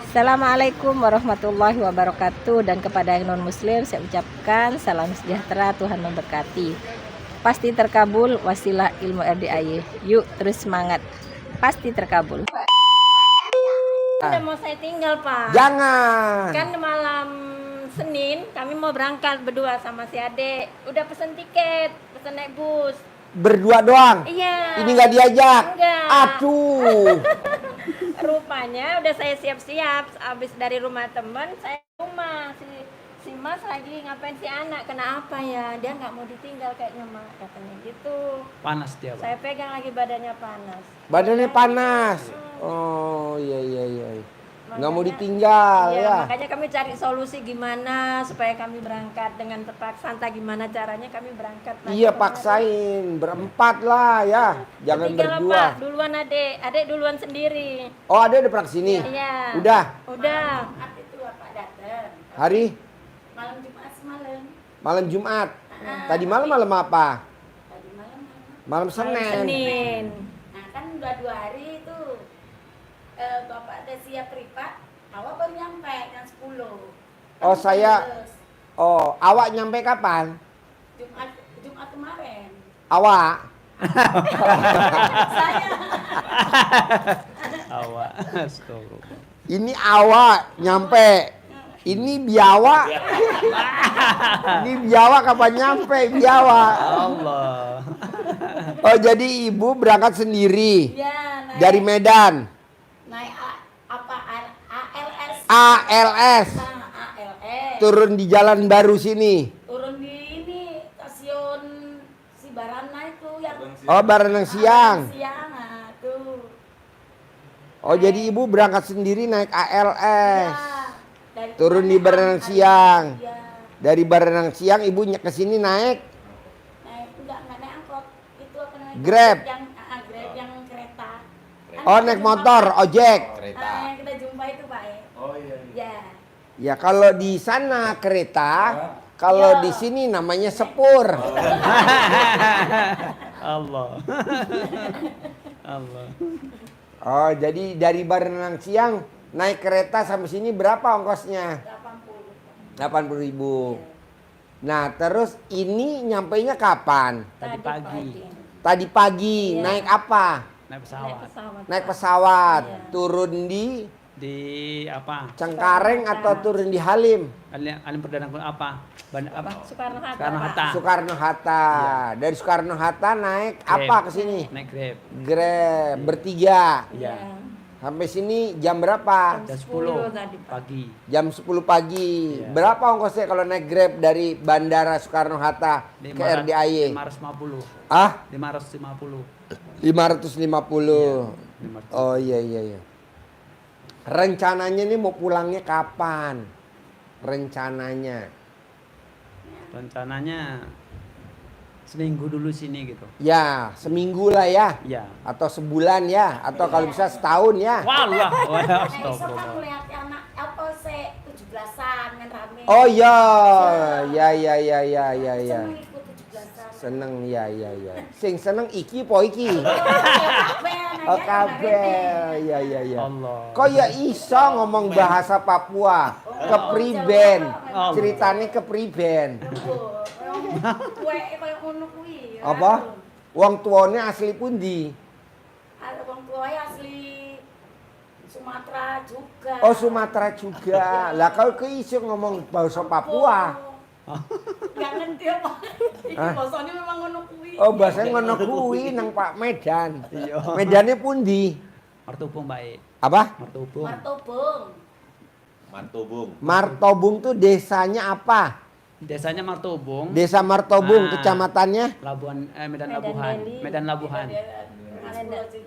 Assalamualaikum warahmatullahi wabarakatuh. Dan kepada yang non muslim saya ucapkan salam sejahtera, Tuhan memberkati. Pasti terkabul, wasilah ilmu RDIY. Yuk terus semangat, pasti terkabul. Udah mau saya tinggal Pak. Jangan. Kan malam Senin kami mau berangkat berdua sama si adek. Udah pesen tiket, pesen naik bus. Berdua doang? Iya. Ini nggak diajak? Enggak. Aduh. Rupanya udah saya siap-siap. Habis dari rumah temen, saya rumah. Si Mas lagi ngapain si anak, kenapa ya? Dia nggak mau ditinggal kayaknya Mak, katanya gitu. Panas dia Pak. Saya pegang lagi badannya panas. Badannya panas. Oh iya. Nggak mau ditinggal Iya, ya. makanya kami cari solusi gimana supaya kami berangkat dengan terpaksa. Entah gimana caranya kami berangkat. Iya paksain, berempat lah ya. Jangan Ketiga lah, berdua. Pak, duluan adek duluan sendiri. Oh ada pernah kesini? Iya. Udah? Udah. Itu Bapak datang Hari? malam Jumat semalam. Malam Jumat. Tadi malam apa? Tadi malam. Malam Senin. Senin. Nah kan udah 2 hari itu Bapak ada siap ripat. Awak baru nyampe jam 10. Oh Kan saya. terus. Oh awak nyampe kapan? Jumat kemarin. Awak? Saya Awak. Astagfirullah. Ini awak nyampe. Ini biawa. Ini biawa kapan nyampe? Biawa. Allah. Oh jadi ibu berangkat sendiri ya naik, dari Medan. naik ALS. ALS. ALS. Turun di Jalan Baru sini. Turun di ini stasiun Sibarana itu yang Oh Baranang Siang. siang tuh. Oh jadi ibu berangkat sendiri naik ALS. Dari Turun di mana? Baranang Siang. Iya. Dari Baranang Siang ibu ke sini naik Enggak naik angkot. Itu apa namanya? Grab. Grab yang kereta. Kan Oh kita naik jumpa, motor, ojek. yang kita jumpa itu Pak ya. Oh iya. Ya. Ya kalau di sana kereta, kalau di sini namanya sepur. Allah. Allah. Oh jadi dari Baranang Siang naik kereta sampai sini berapa ongkosnya? 80.000. Nah terus ini nyampainya kapan? Tadi pagi Tadi pagi. Naik apa? naik pesawat. Naik pesawat. Turun di Di apa? Cengkareng atau turun di Halim? Alim perdana apa? Apa? Soekarno Hatta. Soekarno Hatta. Soekarno Hatta. Dari Soekarno Hatta naik apa ke sini? Naik Grab. Grab bertiga. Iya. Sampai sini jam berapa? Jam 10 10 tadi, Pak. pagi. Jam 10 pagi. Iya. Berapa ongkosnya kalau naik Grab dari Bandara Soekarno Hatta ke RDIY? 550. Ah, 550. 550. 550. Oh iya. Rencananya nih mau pulangnya kapan? Rencananya. Rencananya seminggu dulu sini gitu. Ya, seminggu lah ya. Iya. Atau sebulan ya. Atau kalau bisa setahun ya. Wallah. Nah, esok kan Astagfirullah. melihat anak apa sih 17-an kan rame. Oh iya. Ya. Seneng ikut 17-an. Seneng ya. Sing seneng iki po iki. Oh kabeh. Ya. Allah. Kok ya iso ngomong bahasa Papua? Kepriben. Allah. Ceritanya kepriben. Kue koyo ngono kuwi. Apa? Wong tuane asli pundi? Ada wong tuanya asli Sumatera juga. Oh Sumatera juga. Lah kalau ke iso ngomong bahasa Papua. Gak ngerti apa. Iki basane memang ngono kuwi. Oh bahasanya ngono kuwi nang Pak Medan. Iya. Medannya pundi? Martubung baik. Apa? Martubung. Martobung. Mantubung. Martobung tuh desanya apa? Desanya Martubung. Desa Martobung, Nah. kecamatannya Labuan Medan Medan Labuhan. Deli. Medan Labuhan. Medan.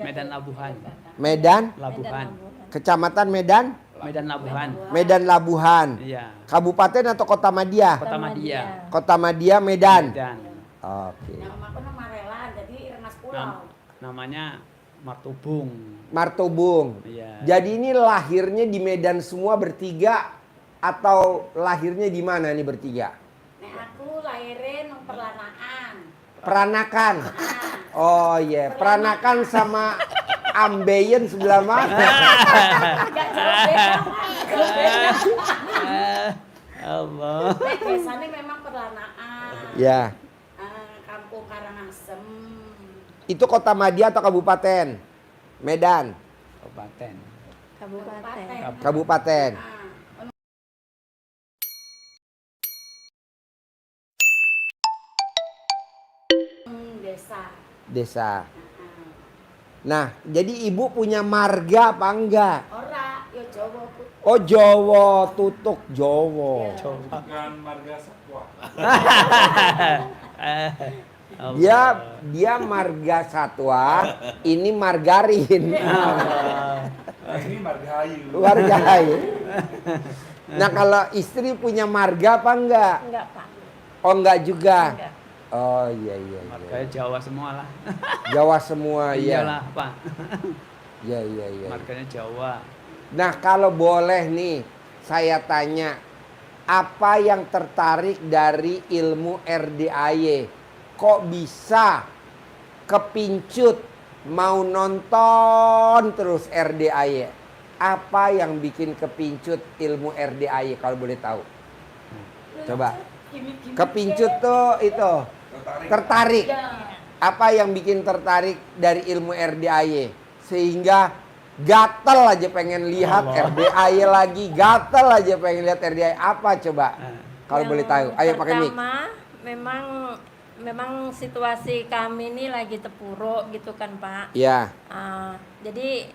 Medan Labuhan. Medan, Labuhan. kecamatan Medan, Medan Labuhan. Medan Labuhan. Iya. Kabupaten atau kota Madia? Kota Madia. Kota Madia, Medan. Medan. Oke. Nama aku nama Rela, jadi Rengas Pulau. Namanya Martubung. Martobung. Iya. Jadi ini lahirnya di Medan semua bertiga atau lahirnya di mana nih bertiga? Nek aku lahirin nang Perlanaan. Peranakan. Oh iya, Peranakan sama Ambeien sebelah mana? Enggak jauh beda. Allah. Biasanya memang perlanaan. Ya. Kampung Karangasem. Itu kota Madia atau kabupaten? Medan. Kabupaten. Kabupaten. Kabupaten. Desa. Desa. Nah, jadi ibu punya marga apa enggak? Ora, yo Jawa Bu. Oh, Jowo, tutuk Jowo. Bukan marga satwa. Dia marga satwa, ini margarin. Ini margahayu. Margahayu. Nah, kalau istri punya marga apa enggak? Enggak, Pak. Oh, enggak juga. Enggak. Oh, iya. Marganya Jawa semua lah. Jawa semua, ya. Iyalah, Pak. Iya. Marganya Jawa. Nah, kalau boleh nih, saya tanya, apa yang tertarik dari ilmu RDAY? Kok bisa kepincut mau nonton terus RDAY? Apa yang bikin kepincut ilmu RDAY kalau boleh tahu? Coba. Kepincut tuh itu tertarik. Apa yang bikin tertarik dari ilmu RDAY sehingga gatel aja pengen lihat RDAY lagi, gatel aja pengen lihat RDAY. Apa coba? Kalau boleh tahu. Ayo pakai mic. Pertama, memang situasi kami ini lagi terpuruk gitu kan, Pak. Ya. Jadi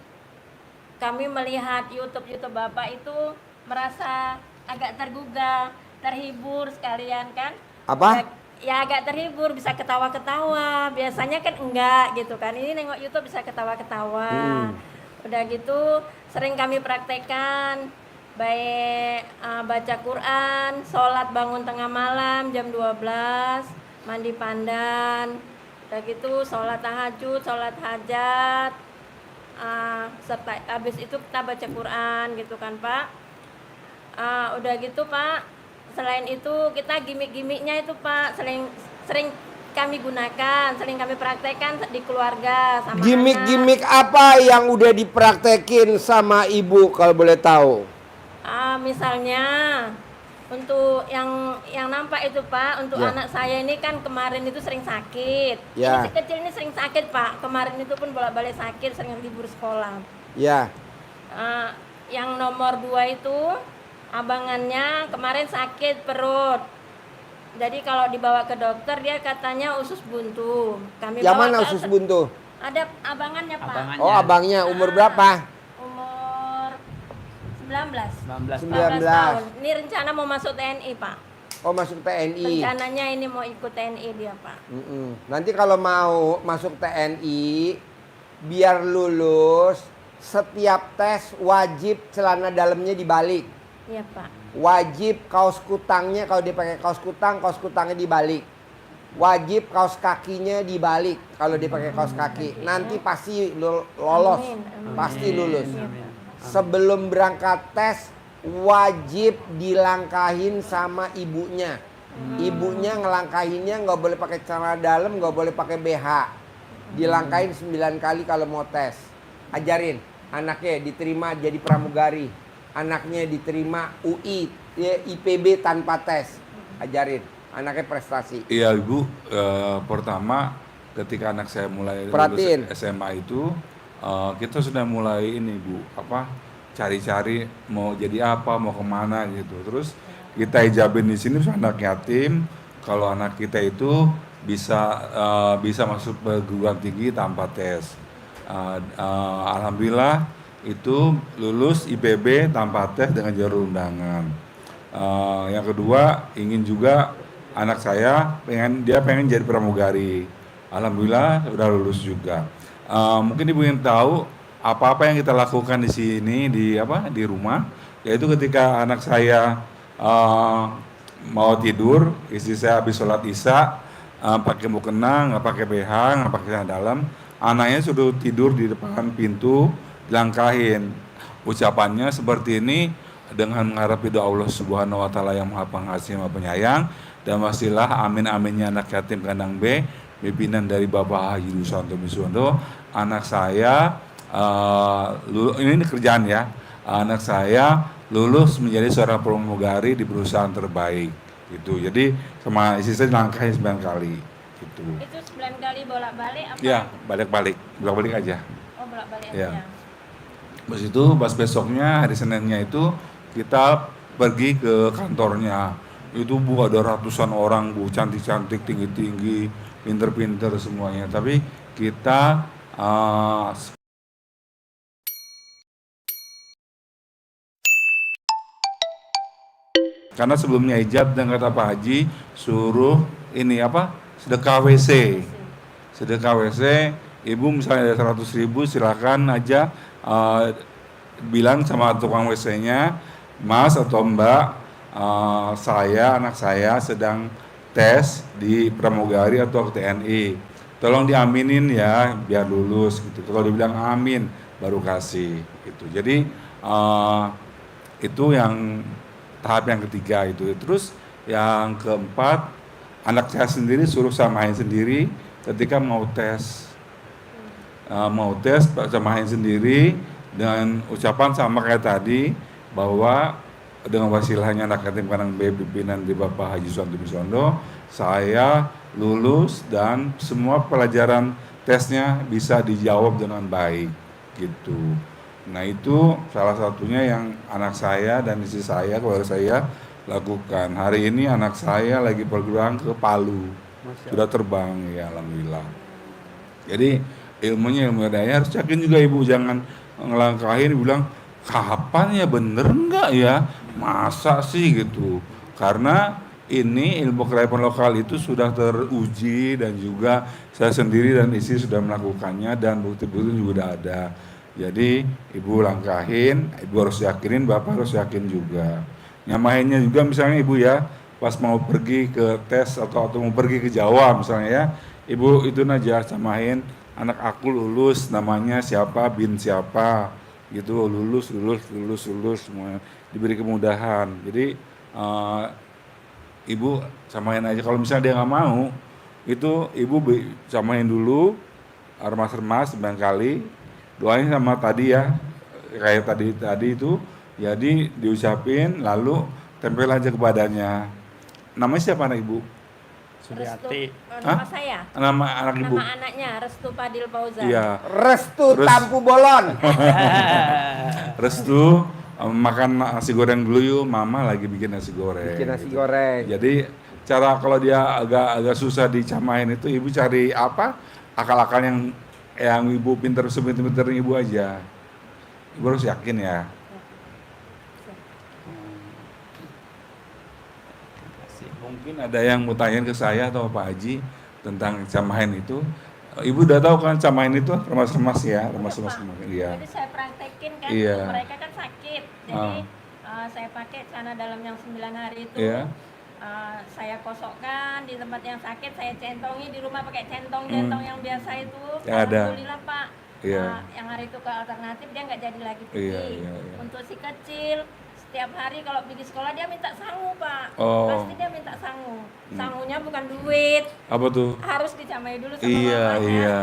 kami melihat YouTube Bapak itu merasa agak tergugah, terhibur sekalian kan. Apa? Ya agak terhibur, bisa ketawa-ketawa. Biasanya kan enggak gitu kan. Ini nengok YouTube bisa ketawa-ketawa. Udah gitu sering kami praktekkan, baik baca Quran, sholat bangun tengah malam jam 12, mandi pandan. Udah gitu sholat tahajud, sholat hajat, serta habis itu kita baca Quran gitu kan, Pak. Udah gitu, Pak, selain itu kita gimmick-gimmicknya itu, Pak, sering kami gunakan, sering kami praktekkan di keluarga sama Gimmick-gimmick apa yang udah dipraktekin sama ibu kalau boleh tahu? Misalnya untuk yang nampak itu, Pak, untuk Ya. anak saya ini kan kemarin itu sering sakit. Ya. Ini si kecil ini sering sakit, Pak. Kemarin itu pun bolak-balik sakit, sering libur sekolah. Ya. Yang nomor 2 itu abangannya kemarin sakit perut. Jadi kalau dibawa ke dokter dia katanya usus buntu. Kami Yang bawa mana ke usus buntu? Ada abangannya, Pak. Abangannya. Oh, abangnya umur berapa? Umur 19. 19 19. 19 tahun. Ini rencana mau masuk TNI, Pak. Oh, masuk TNI. Rencananya ini mau ikut TNI dia, Pak. Nanti kalau mau masuk TNI, biar lulus, setiap tes wajib celana dalamnya dibalik. Iya, Pak. Wajib kaos kutangnya, kalau dia pakai kaos kutangnya dibalik. Wajib kaos kakinya dibalik kalau dia pakai kaos kaki. Nanti pasti lolos. Amin, amin. Pasti lulus. Amin. Sebelum berangkat tes wajib dilangkahin sama ibunya. Ibunya ngelangkahinnya nggak boleh pakai celana dalam, nggak boleh pakai BH. Dilangkahin 9 kali kalau mau tes. Ajarin anaknya diterima jadi pramugari. Anaknya diterima UI, IPB tanpa tes. Ajarin anaknya prestasi. Iya Ibu, pertama ketika anak saya mulai Perhatiin. lulus SMA itu kita sudah mulai ini Bu, cari-cari mau jadi apa, mau kemana gitu. Terus kita ijabin di sini anak yatim. Kalau anak kita itu bisa masuk perguruan tinggi tanpa tes. Alhamdulillah itu lulus IPB tanpa tes dengan jalur undangan. Yang kedua ingin juga anak saya pengen jadi pramugari. Alhamdulillah udah lulus juga. Mungkin Ibu yang tahu apa-apa yang kita lakukan di sini di rumah, yaitu ketika anak saya mau tidur, istri saya habis sholat isya pakai mukena, nggak pakai BH, nggak pakai celana dalam, anaknya sudah tidur di depan pintu, dilangkahin. Ucapannya seperti ini dengan mengharap ridho Allah Subhanahu wa taala yang Maha Pengasih, Maha Penyayang, dan pastilah amin aminnya anak yatim kandang B, pimpinan dari Bapak Haji Dusanto Misuwondo. Anak saya ini kerjaan ya. Anak saya lulus menjadi seorang pramugari di perusahaan terbaik gitu. Jadi sama istri saya dilangkahi 9 kali gitu. Itu 9 kali bolak-balik apa? Ya, bolak-balik aja. Oh, bolak-balik Ya. aja. Terus itu pas besoknya hari Seninnya itu kita pergi ke kantornya. Itu Bu ada ratusan orang Bu, cantik-cantik, tinggi-tinggi, pinter-pinter semuanya. Tapi kita karena sebelumnya ijab dan kata Pak Haji suruh ini apa? Sedekah WC. Sedekah WC, ibu misalnya ada 100.000 silakan aja bilang sama tukang WC-nya, Mas atau Mbak, anak saya sedang tes di pramugari atau TNI. Tolong diaminin ya biar lulus gitu. Kalau dibilang amin baru kasih gitu. Jadi itu yang tahap yang ketiga itu. Terus yang keempat, anak saya sendiri suruh samain sendiri ketika mau tes. Samain sendiri dengan ucapan sama kayak tadi bahwa dengan wasilahnya anak yatim piatu pimpinan di Bapak Haji Suwanto Bisondo, saya lulus dan semua pelajaran tesnya bisa dijawab dengan baik gitu. Nah itu salah satunya yang anak saya dan istri saya, keluarga saya lakukan. Hari ini anak saya lagi bergerak ke Palu, sudah terbang ya alhamdulillah. Jadi ilmunya ilmu daya harus yakin juga ibu, jangan ngelangkahin bilang kapan ya, bener enggak ya, masa sih gitu. Karena ini ilmu kearifan lokal itu sudah teruji dan juga saya sendiri dan istri sudah melakukannya dan bukti-bukti juga udah ada. Jadi ibu langkahin, ibu harus yakinin, bapak harus yakin juga. Nyamainnya juga misalnya ibu ya, pas mau pergi ke tes atau mau pergi ke Jawa misalnya ya, ibu itu aja samain anak aku lulus namanya siapa bin siapa gitu, lulus semua diberi kemudahan. Jadi ibu samain aja. Kalau misalnya dia nggak mau, itu ibu samain dulu remas 9 kali. Doain sama tadi ya, kayak tadi itu, jadi diucapin lalu tempel aja ke badannya. Namanya siapa anak ibu? Suryati. Nama saya. Nama anak ibu? Nama anaknya Restu Fadil Fauzan. Iya. Restu Terus- Tampu Bolon. Restu makan nasi goreng dulu yuk, mama lagi bikin nasi goreng. Bikin nasi gitu. goreng. Jadi cara kalau dia agak susah dicamain itu, ibu cari apa? Akal-akal yang ibu pinter sepinter-pinternya ibu aja. Ibu harus yakin ya. Mungkin ada yang mau tanyain ke saya atau Pak Haji tentang camain itu. Ibu udah tahu kan camain itu remas-remas ya, remas-remas kemarin. Iya. Jadi saya praktekin kan, Iya. mereka kan sakit. Jadi saya pakai celana dalam yang 9 hari itu. Iya. Saya kosokkan di tempat yang sakit, saya centongi di rumah pakai centong-centong yang biasa itu. Ya, ada. Alhamdulillah Pak. Iya. Yang hari itu ke alternatif dia nggak jadi lagi pergi. Iya, iya. Untuk si kecil setiap hari kalau pergi sekolah dia minta sangu Pak. Oh. Pasti dia minta sangu. Sangunya bukan duit, Apa tuh? harus dicamai dulu sama Iya, mamanya. iya.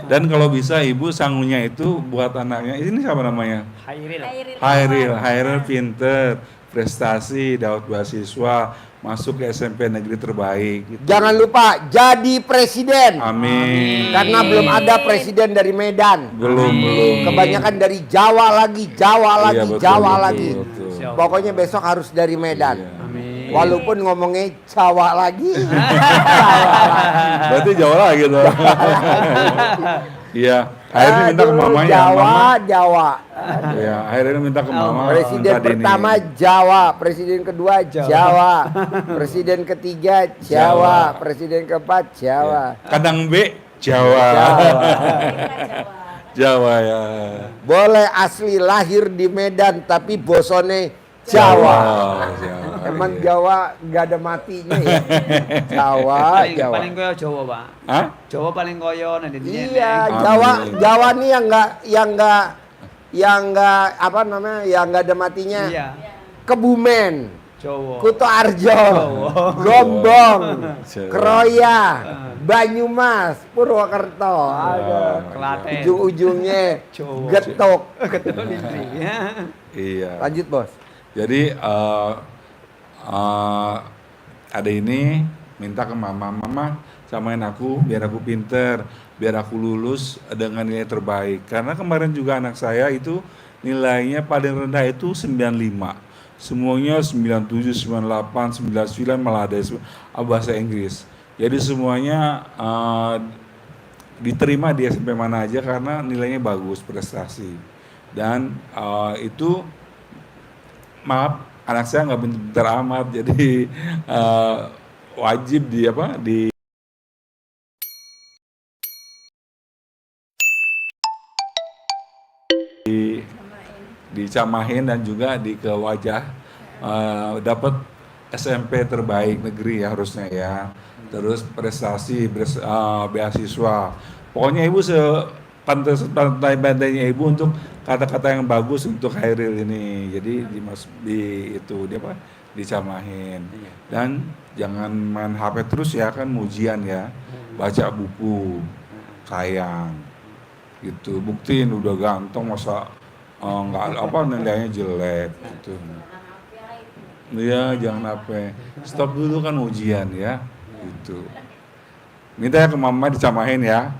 Dan kalau bisa ibu sangunya itu buat anaknya. Ini siapa namanya? Hairil. Hairil pinter, prestasi, dapat beasiswa, masuk ke SMP negeri terbaik. Gitu. Jangan lupa jadi presiden. Amin. Karena belum ada presiden dari Medan. Belum. Kebanyakan dari Jawa lagi, Jawa lagi, Iya, betul, Jawa betul, lagi. betul. Siap. Pokoknya besok harus dari Medan. Iya. Amin. Walaupun ngomongnya Jawa lagi. Berarti Jawa lagi tuh. Iya. Akhirnya minta ke Aduh, mamanya. Jawa, Mama. Jawa. Iya. Akhirnya minta ke mama. Presiden tadi pertama nih. Jawa, presiden kedua Jawa, presiden ketiga Jawa, presiden keempat Jawa. Kadang B Jawa. Jawa ya. Boleh asli lahir di Medan tapi bosone Jawa. Jawa. Emang Iya. Jawa nggak ada matinya ya. Jawa, Jawa. Paling koyo Jawa, Pak. Hah? Jawa paling koyo nanti Iya, Amin. Jawa nih yang nggak apa namanya, yang nggak ada matinya. Iya. Kebumen, Jawa. Kuto Arjo, Gombong, Jawa. Kroya, Banyumas, Purwokerto. Ada. Klaten. Ujung-ujungnya Jawa. Getok. Ketua Lindri. Iya. Lanjut bos. Jadi ada ini minta ke mama samain aku biar aku pinter, biar aku lulus dengan nilai terbaik. Karena kemarin juga anak saya itu nilainya paling rendah itu 95. Semuanya 97, 98, 99 malah ada bahasa Inggris. Jadi semuanya diterima di SMP mana aja karena nilainya bagus, prestasi. Dan itu maaf anak saya nggak pintar amat, jadi wajib dicamahin dan juga di ke wajah dapat SMP terbaik negeri ya harusnya ya. Terus prestasi beasiswa. Pokoknya ibu sepantai-pantainya ibu untuk kata-kata yang bagus untuk Hairil ini. Jadi dicamahin. Dan jangan main HP terus ya, kan ujian ya. Baca buku. Sayang. Gitu. Buktiin udah ganteng masa nilainya jelek gitu. Iya, jangan HP. Stop dulu kan ujian ya. Gitu. Minta ya ke mama dicamahin ya.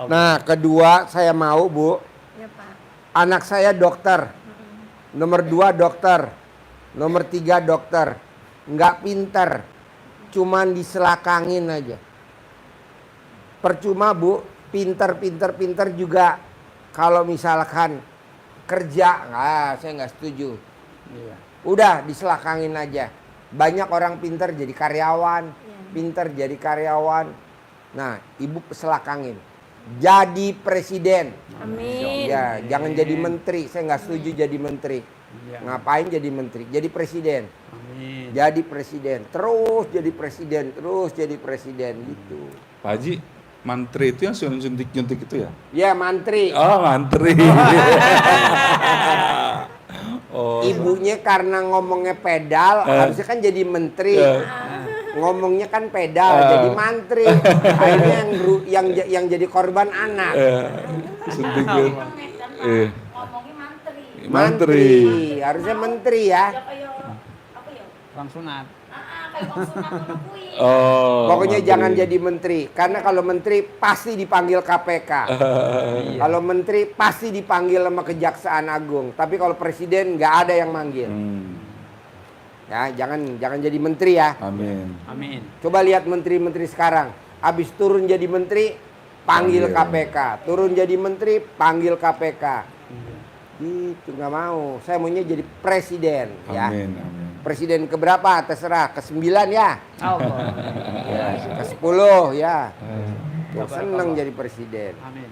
Nah, kedua saya mau, Bu. Ya, Pak. Anak saya dokter. Nomor 2 dokter. Nomor 3 dokter. Nggak pinter. Cuman diselakangin aja. Percuma, Bu. Pinter juga. Kalau misalkan kerja, saya nggak setuju. Iya. Udah diselakangin aja. Banyak orang pinter jadi karyawan. Pinter jadi karyawan. Nah, ibu selakangin. Jadi presiden. Amin. Ya, jangan jadi menteri. Saya nggak setuju jadi menteri. Iya. Ngapain jadi menteri? Jadi presiden. Amin. Jadi presiden. Terus jadi presiden. Terus jadi presiden gitu. Pak Haji, mantri itu yang suntik-nyuntik itu ya? Ya, mantri. Oh, mantri. Oh. Ibunya karena ngomongnya pedal, harusnya kan jadi menteri. Ngomongnya kan pedal, jadi mantri. Akhirnya yang jadi korban anak. Suntik Orang Medan mah Eh. ngomongnya mantri. Mantri. Harusnya menteri ya. Ya kayak apa ya? Orang sunat. Kayak bang sunat sama kui. Oh. Pokoknya mantri. jangan jadi menteri. Karena kalau menteri pasti dipanggil KPK. Kalau menteri pasti dipanggil sama Kejaksaan Agung. Tapi kalau presiden nggak ada yang manggil. Ya, jangan jadi menteri ya. Amin. Amin. Coba lihat menteri-menteri sekarang. Habis turun jadi menteri, panggil KPK. Turun jadi menteri, panggil KPK. Gitu, nggak mau. Saya maunya jadi presiden. Ya. Amin. Amin. Presiden keberapa? Terserah. Ke-9 ya. Allah. Ya, ke-10 ya. Tuh, seneng jadi presiden. Amin.